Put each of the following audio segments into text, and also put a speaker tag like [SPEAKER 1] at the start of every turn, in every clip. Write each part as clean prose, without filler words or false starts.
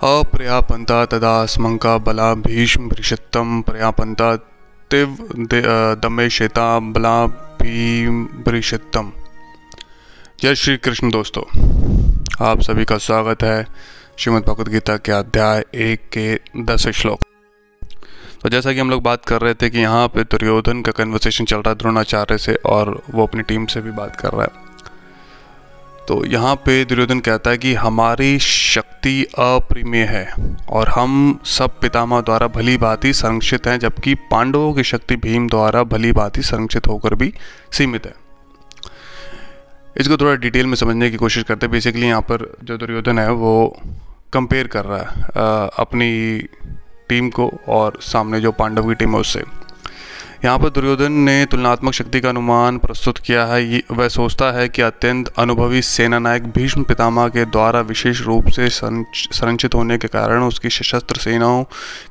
[SPEAKER 1] अप्रयापन्ता तदा स्मंका बला भीष्म भृशत्तम प्रयापन्ता तिव दमेशेता बला भीम भृशत्तम। जय श्री कृष्ण दोस्तों, आप सभी का स्वागत है श्रीमद् भगवद गीता के अध्याय 1 के 10 श्लोक। तो जैसा कि हम लोग बात कर रहे थे कि यहाँ पे दुर्योधन का कन्वर्सेशन चल रहा है द्रोणाचार्य से और वो अपनी टीम से भी बात कर रहा है। तो यहाँ पे दुर्योधन कहता है कि हमारी शक्ति अपरिमेय है और हम सब पितामह द्वारा भली भांति संरक्षित हैं, जबकि पांडवों की शक्ति भीम द्वारा भली भांति संरक्षित होकर भी सीमित है। इसको थोड़ा डिटेल में समझने की कोशिश करते हैं। बेसिकली यहाँ पर जो दुर्योधन है वो कंपेयर कर रहा है अपनी टीम को और सामने जो पांडव की टीम है उससे। यहाँ पर दुर्योधन ने तुलनात्मक शक्ति का अनुमान प्रस्तुत किया है। वह सोचता है कि अत्यंत अनुभवी सेनानायक भीष्म पितामह के द्वारा विशेष रूप से संरक्षित होने के कारण उसकी सशस्त्र सेनाओं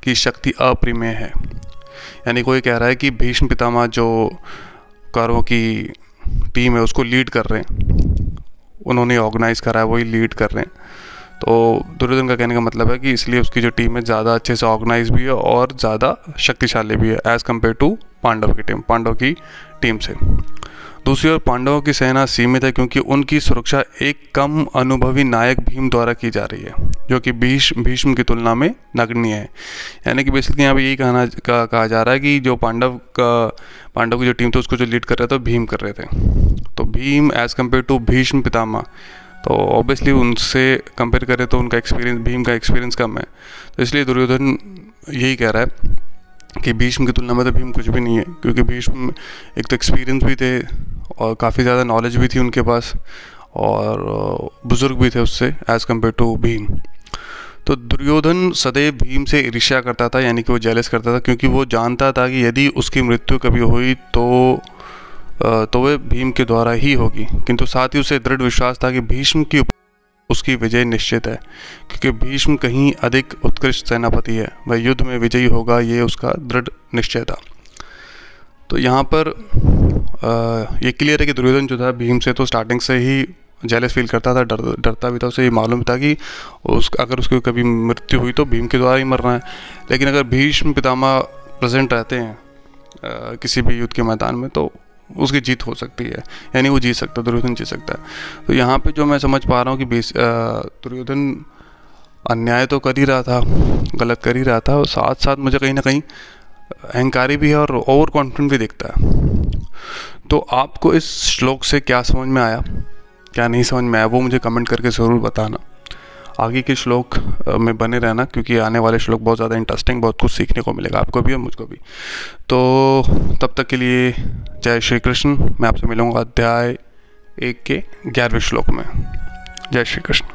[SPEAKER 1] की शक्ति अपरिमेय है। यानी कोई कह रहा है कि भीष्म पितामह जो कौरवों की टीम है उसको लीड कर रहे हैं, उन्होंने ऑर्गेनाइज करा है, वही लीड कर रहे हैं। तो दुर्योधन का कहने का मतलब है कि इसलिए उसकी जो टीम है ज़्यादा अच्छे से ऑर्गेनाइज भी है और ज़्यादा शक्तिशाली भी है एज़ कम्पेयर टू पांडव की टीम से। दूसरी ओर पांडवों की सेना सीमित है क्योंकि उनकी सुरक्षा एक कम अनुभवी नायक भीम द्वारा की जा रही है, जो कि भीष्म की तुलना में नगण्य है। यानी कि बेसिकली यहाँ पे यही कहा जा रहा है कि जो पांडव की जो टीम थी उसको जो लीड कर रहे थे भीम कर रहे थे। तो Bhim as compare to Bhishma Pitamah, तो ऑब्वियसली उनसे कंपेयर करें तो उनका एक्सपीरियंस, भीम का एक्सपीरियंस कम है। तो इसलिए दुर्योधन यही कह रहा है कि भीष्म की तुलना में तो भीम कुछ भी नहीं है, क्योंकि भीष्म एक तो एक्सपीरियंस भी थे और काफ़ी ज़्यादा नॉलेज भी थी उनके पास और बुज़ुर्ग भी थे उससे एज़ कम्पेयर टू भीम। तो दुर्योधन सदैव भीम से ईर्ष्या करता था, यानी कि वो जेलस करता था, क्योंकि वो जानता था कि यदि उसकी मृत्यु कभी हुई तो वह भीम के द्वारा ही होगी। किंतु साथ ही उसे दृढ़ विश्वास था कि भीष्म की उसकी विजय निश्चित है, क्योंकि भीष्म कहीं अधिक उत्कृष्ट सेनापति है, वह युद्ध में विजयी होगा, ये उसका दृढ़ निश्चय था। तो यहाँ पर ये क्लियर है कि दुर्योधन जो था भीम से तो स्टार्टिंग से ही जेलस फील करता था, डरता भी था। उसे ये मालूम था कि अगर उसकी कभी मृत्यु हुई तो भीम के द्वारा ही मरना है। लेकिन अगर भीष्म पितामह प्रेजेंट रहते हैं किसी भी युद्ध के मैदान में तो उसकी जीत हो सकती है, यानी वो जीत सकता है, दुर्योधन जीत सकता है। तो यहाँ पे जो मैं समझ पा रहा हूँ कि दुर्योधन अन्याय तो कर ही रहा था, गलत कर ही रहा था, और साथ साथ मुझे कहीं ना कहीं अहंकारी भी है और ओवर कॉन्फिडेंट भी दिखता है। तो आपको इस श्लोक से क्या समझ में आया, क्या नहीं समझ में आया, वो मुझे कमेंट करके ज़रूर बताना। आगे के श्लोक में बने रहना, क्योंकि आने वाले श्लोक बहुत ज़्यादा इंटरेस्टिंग, बहुत कुछ सीखने को मिलेगा आपको भी और मुझको भी। तो तब तक के लिए जय श्री कृष्ण। मैं आपसे मिलूँगा अध्याय 1 के 11वें श्लोक में। जय श्री कृष्ण।